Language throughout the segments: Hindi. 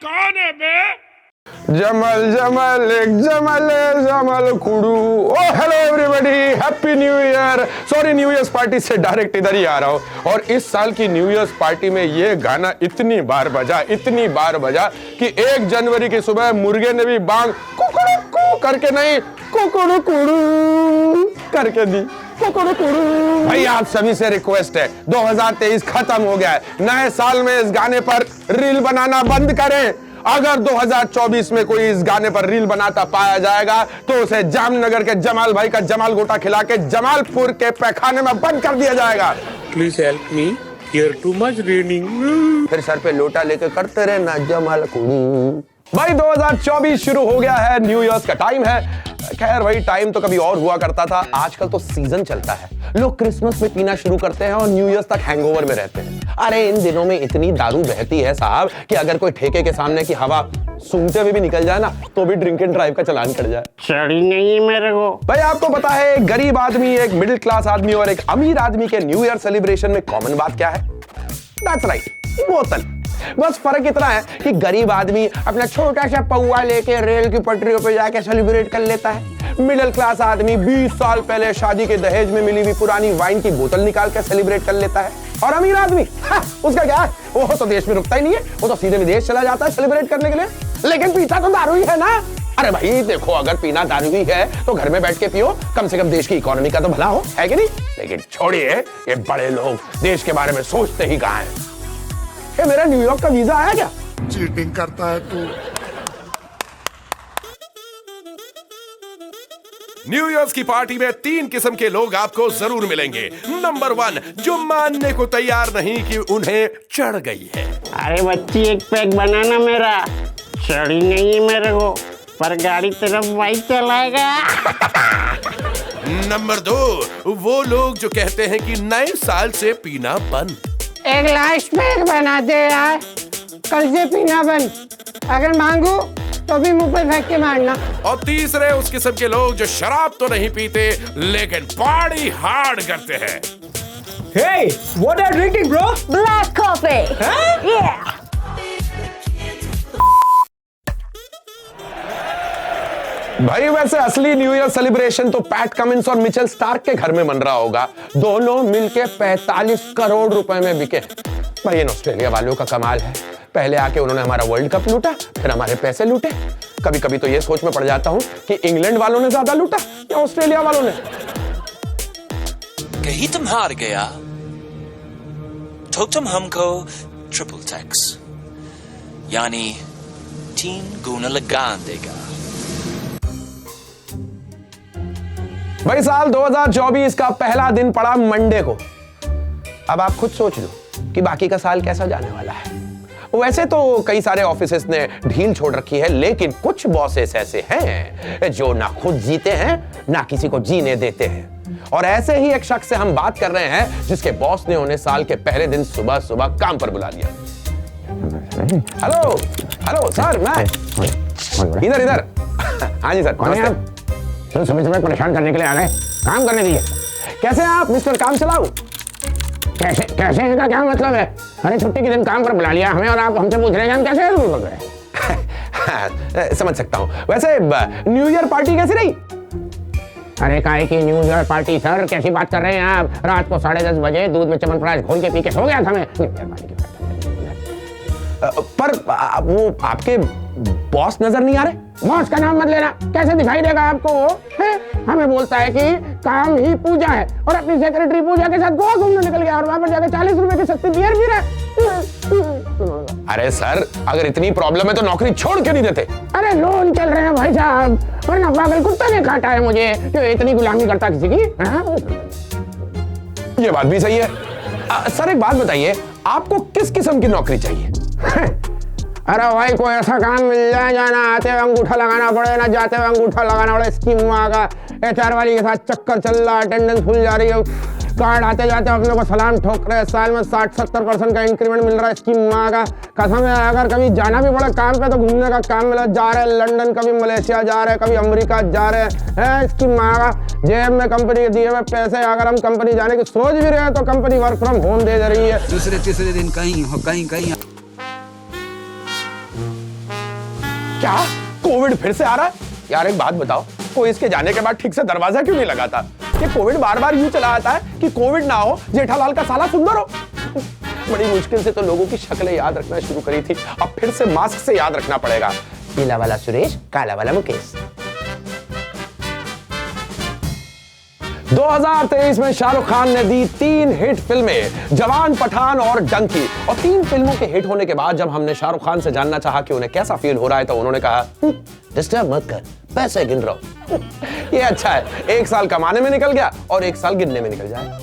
कौन है बे? जमल जमल एक जमल जमल कुड़ू। Oh hello everybody, happy new year. Sorry, new year party से डायरेक्ट इधर ही आ रहा हूं। और इस साल की न्यू ईयर पार्टी में ये गाना इतनी बार बजा कि 1 जनवरी की सुबह मुर्गे ने भी बांग कुकड़ू करके नहीं कुकड़ू कुड़ू करके दी। भाई आप सभी से रिक्वेस्ट है, 2023 खत्म हो गया है। नए साल में इस गाने पर रील बनाना बंद करें। अगर 2024 में कोई इस गाने पर रील बनाता पाया जाएगा तो उसे जामनगर के जमाल भाई का जमाल गोटा खिला के जमालपुर के पैखाने में बंद कर दिया जाएगा। Please help me, here too much raining. फिर सर पे लोटा लेके करते रहना जमाल कुड़ू। भाई 2024 शुरू हो गया है, न्यू ईयर का टाइम है। खैर भाई टाइम तो कभी और हुआ करता था, आजकल तो सीजन चलता है। लोग क्रिसमस में पीना शुरू करते हैं और न्यू ईयर तक हैंगओवर में रहते हैं। अरे इन दिनों में इतनी दारू बहती है साहब कि अगर कोई ठेके के सामने की हवा सूंघते हुए भी निकल जाए ना तो भी ड्रिंक एंड ड्राइव का चालान कट जाए। चढ़ी नहीं मेरे को। भाई आपको पता है एक गरीब आदमी, एक मिडिल क्लास आदमी और एक अमीर आदमी के न्यू ईयर सेलिब्रेशन में कॉमन बात क्या है? दैट्स राइट, बोतल। बस फर्क इतना है कि गरीब आदमी अपना छोटा सा पौआ लेके रेल की पटरियों पे जाके सेलिब्रेट कर लेता है। मिडिल क्लास आदमी 20 साल पहले शादी के दहेज में मिली हुई पुरानी वाइन की बोतल निकाल कर सेलिब्रेट कर लेता है। और अमीर आदमी उसका क्या है, वो तो देश में रुकता ही नहीं है, वो तो सीधे विदेश चला जाता है सेलिब्रेट करने के लिए। लेकिन पीता तो दारू ही है ना। अरे भाई देखो, अगर पीना दारू ही है तो घर में बैठ के पियो, कम से कम देश की इकोनॉमी का तो भला हो, है कि नहीं? लेकिन छोड़िए, ये बड़े लोग देश के बारे में सोचते ही कहां हैं। ये मेरा न्यूयॉर्क का वीजा आया क्या? चीटिंग करता है तू। न्यू ईयर की पार्टी में 3 किस्म के लोग आपको जरूर मिलेंगे। नंबर 1, जो मानने को तैयार नहीं कि उन्हें चढ़ गई है। अरे बच्ची एक पैक बनाना मेरा। चढ़ी नहीं है मेरे को, पर गाड़ी तेरा भाई चलाएगा। नंबर 2, वो लोग जो कहते हैं कि नए साल से पीना बंद। एक लास्ट पैक बना दे यार, कल से पीना बंद। अगर मांगू तो भी मुंह पे फेंक के मारना। और तीसरे उस किस्म के लोग जो शराब तो नहीं पीते लेकिन पार्टी हार्ड करते हैं। Hey, what are you drinking, bro? Black coffee. Huh? Yeah. भाई वैसे असली न्यू ईयर सेलिब्रेशन तो पैट कमिंस और मिचेल स्टार्क के घर में मन रहा होगा। दोनों मिलके 45 करोड़ रुपए में बिके। भाई इन ऑस्ट्रेलिया वालों का कमाल है, पहले आके उन्होंने हमारा वर्ल्ड कप लूटा, फिर हमारे पैसे लूटे। कभी कभी तो ये सोच में पड़ जाता हूं कि इंग्लैंड वालों ने ज्यादा लूटा या ऑस्ट्रेलिया वालों ने। कहीं तुम हार गया तो तुम हमको ट्रिपल टैक्स यानी 3 गुना लगान देगा। भाई साल 2024 का पहला दिन पड़ा मंडे को। अब आप खुद सोच लो कि बाकी का साल कैसा जाने वाला है। वैसे तो कई सारे ऑफिसेस ने ढील छोड़ रखी है, लेकिन कुछ बॉसेस ऐसे हैं जो ना खुद जीते हैं ना किसी को जीने देते हैं। और ऐसे ही एक शख्स से हम बात कर रहे हैं जिसके बॉस ने उन्हें साल के पहले दिन सुबह सुबह काम पर बुला लिया। हेलो हेलो सर, मैं इधर। हाँ जी सर, कौन है आप? तो सुबह परेशान करने के लिए आ गए, काम करने दीजिए। कैसे हैं आप मिस्टर काम चलाओ? कैसे हैं का क्या मतलब है? अरे छुट्टी के दिन काम पर बुला लिया हमें और आप हमसे पूछ रहे हैं हम कैसे बोल रहे? समझ सकता हूँ। वैसे न्यू ईयर पार्टी कैसी रही? अरे काहे की न्यू ईयर पार्टी सर, कैसी बात कर रहे हैं आप? रात को 10:30 बजे दूध में च्यवनप्राश घोल के पी के सो गया था मैं। पर वो आपके बॉस नजर नहीं आ रहे? बॉस का नाम मत लेना, कैसे दिखाई देगा आपको वो? हमें बोलता है कि काम ही पूजा है और अपनी सेक्रेटरी पूजा के साथ गोवा घूमने निकल गया और वहां पर जाकर 40 रुपए की सस्ती बियर पी रहा। अरे सर, अगर इतनी प्रॉब्लम है तो नौकरी छोड़ के नहीं देते? अरे लोन चल रहे हैं भाई साहब, वरना पागल कुत्ते ने काटा है मुझे जो इतनी गुलामी करता किसी की। ये बात भी सही है। सर एक बात बताइए, आपको किस किस्म की नौकरी चाहिए? अरे भाई कोई ऐसा काम मिल जाए जहाँ ना आते हुए अंगूठा लगाना पड़े ना जाते हुए अंगूठा लगाना पड़े। स्कीम आगा HR वाली के साथ चक्कर चल रहा, अटेंडेंस फुल जा रही है, कार्ड आते जाते अपने को सलाम ठोक रहे, साल में 60-70% का इंक्रीमेंट मिल रहा है। स्कीम आगा कसम है, अगर कभी जाना भी पड़े काम पे तो घूमने का काम मिला। जा रहे लंदन, कभी मलेशिया जा रहे, कभी अमेरिका जा रहे हैं। स्कीम आगा जेब में कंपनी के दिए हुए पैसे, अगर हम कंपनी जाने की सोच भी रहे हैं तो कंपनी वर्क फ्रॉम होम दे रही है। दूसरे तीसरे दिन कहीं क्या कोविड फिर से आ रहा है? यार एक बात बताओ, कोई इसके जाने के बाद ठीक से दरवाजा क्यों नहीं लगाता? कि कोविड बार बार यूं चला आता है कि कोविड ना हो, जेठालाल का साला सुंदर हो। बड़ी मुश्किल से तो लोगों की शक्लें याद रखना शुरू करी थी, अब फिर से मास्क से याद रखना पड़ेगा। पीला वाला सुरेश, काला वाला मुकेश। 2023 में शाहरुख खान ने दी 3 हिट फिल्में, जवान, पठान और डंकी। और 3 फिल्मों के हिट होने के बाद जब हमने शाहरुख खान से जानना चाहा कि उन्हें कैसा फील हो रहा है, तो उन्होंने कहा डिस्टर्ब मत कर, पैसे गिन रहा हूं। ये अच्छा है, 1 साल कमाने में निकल गया और 1 साल गिनने में निकल जाए।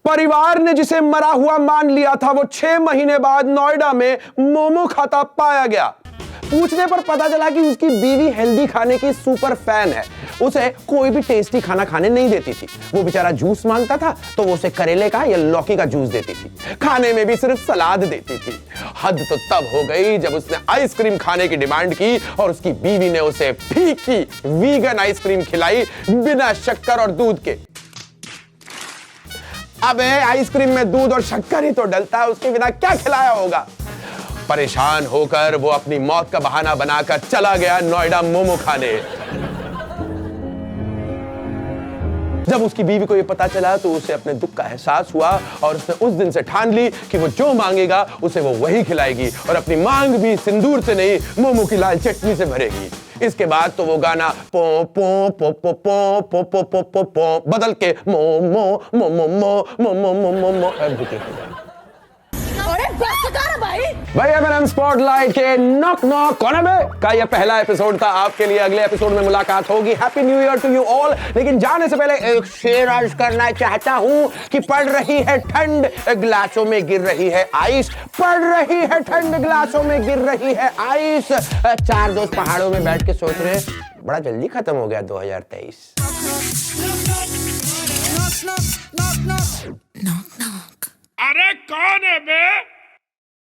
परिवार ने जिसे मरा हुआ मान लिया था, वो 6 महीने बाद नोएडा में मोमो खाता पाया गया। पूछने पर पता चला कि उसकी बीवी हेल्दी खाने की सुपर फैन है। उसे कोई भी टेस्टी खाना खाने नहीं देती थी। वो बेचारा जूस मांगता था तो वो उसे करेले का या लौकी का जूस देती थी। खाने में भी सिर्फ सलाद देती थी। हद तो तब हो गई जब उसने आइसक्रीम खाने की डिमांड की और उसकी बीवी ने उसे फीकी वीगन आइसक्रीम खिलाई, बिना शक्कर और दूध के। अबे आइसक्रीम में दूध और शक्कर ही तो डलता है, उसके बिना क्या खिलाया होगा? परेशान होकर वो अपनी मौत का बहाना बनाकर चला गया नोएडा मोमो खाने। जब उसकी बीवी को ये पता चला तो उसे अपने दुख का एहसास हुआ और उसने उस दिन से ठान ली कि वो जो मांगेगा उसे वो वही खिलाएगी और अपनी मांग भी सिंदूर से नहीं, मोमो की लाल चटनी से भरेगी। इसके बाद तो वो गाना पो पो पो पो पो पो पो पो पो पो बदल के मो मो मो मो मो मो मो मो मो मो भाई एमएनएम स्पॉटलाइट के नॉक नॉक कौन है बे का ये पहला एपिसोड था आपके लिए। अगले एपिसोड में मुलाकात होगी। Happy new year to you all. लेकिन जाने से पहले एक शेर अर्ज करना चाहता हूं कि पड़ रही है ठंड, ग्लासों में गिर रही है आइस। पड़ रही है ठंड, ग्लासों में गिर रही है आइस। 4 दोस्त पहाड़ों में बैठ के सोच रहे हैं बड़ा जल्दी खत्म हो गया 2023। अरे कौन है बे?